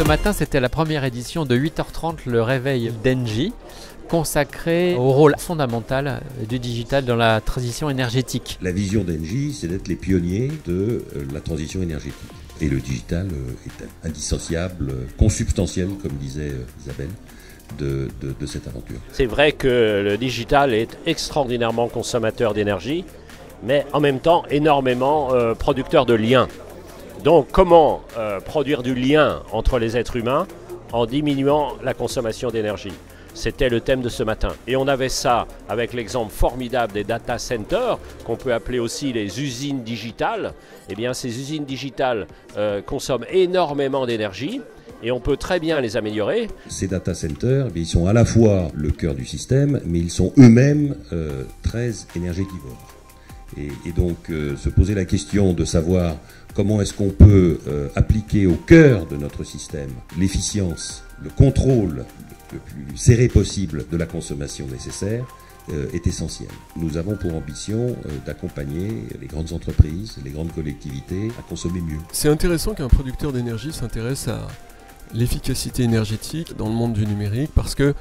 Ce matin, c'était la première édition de 8h30, le réveil d'Engie, consacré au rôle fondamental du digital dans la transition énergétique. La vision d'Engie, c'est d'être les pionniers de la transition énergétique. Et le digital est indissociable, consubstantiel, comme disait Isabelle, de cette aventure. C'est vrai que le digital est extraordinairement consommateur d'énergie, mais en même temps énormément producteur de liens. Donc comment produire du lien entre les êtres humains en diminuant la consommation d'énergie? C'était le thème de ce matin. Et on avait ça avec l'exemple formidable des data centers, qu'on peut appeler aussi les usines digitales. Eh bien, ces usines digitales consomment énormément d'énergie et on peut très bien les améliorer. Ces data centers, ils sont à la fois le cœur du système, mais ils sont eux-mêmes très énergétivores. Et donc, se poser la question de savoir comment est-ce qu'on peut appliquer au cœur de notre système l'efficience, le contrôle le plus serré possible de la consommation nécessaire est essentiel. Nous avons pour ambition d'accompagner les grandes entreprises, les grandes collectivités à consommer mieux. C'est intéressant qu'un producteur d'énergie s'intéresse à l'efficacité énergétique dans le monde du numérique parce que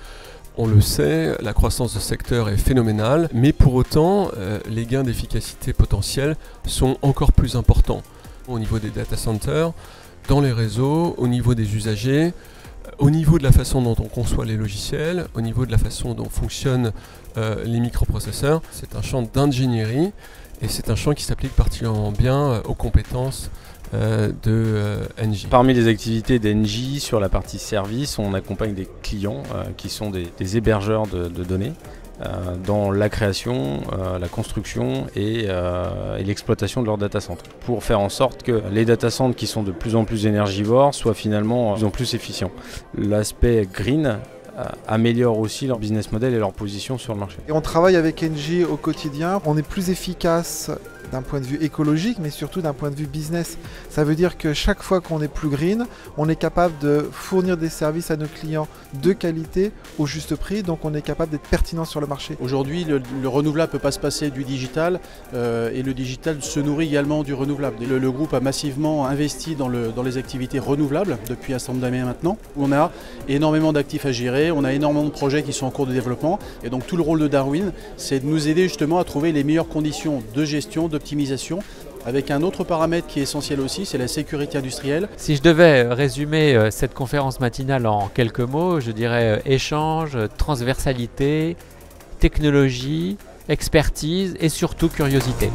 on le sait, la croissance de ce secteur est phénoménale, mais pour autant, les gains d'efficacité potentiels sont encore plus importants au niveau des data centers, dans les réseaux, au niveau des usagers, au niveau de la façon dont on conçoit les logiciels, au niveau de la façon dont fonctionnent les microprocesseurs. C'est un champ d'ingénierie et c'est un champ qui s'applique particulièrement bien aux compétences de Engie. Parmi les activités d'Engie sur la partie service, on accompagne des clients qui sont des hébergeurs de données dans la création, la construction et l'exploitation de leurs data centers pour faire en sorte que les data centers qui sont de plus en plus énergivores soient finalement de plus en plus efficients. L'aspect green améliore aussi leur business model et leur position sur le marché. Et on travaille avec Engie au quotidien, on est plus efficace d'un point de vue écologique, mais surtout d'un point de vue business. Ça veut dire que chaque fois qu'on est plus green, on est capable de fournir des services à nos clients de qualité au juste prix, donc on est capable d'être pertinent sur le marché. Aujourd'hui, le renouvelable ne peut pas se passer du digital et le digital se nourrit également du renouvelable. Le groupe a massivement investi dans les activités renouvelables depuis un certain nombre d'années maintenant, où on a énormément d'actifs à gérer, on a énormément de projets qui sont en cours de développement et donc tout le rôle de Darwin, c'est de nous aider justement à trouver les meilleures conditions de gestion, d'optimisation, avec un autre paramètre qui est essentiel aussi, c'est la sécurité industrielle. Si je devais résumer cette conférence matinale en quelques mots, je dirais échange, transversalité, technologie, expertise et surtout curiosité.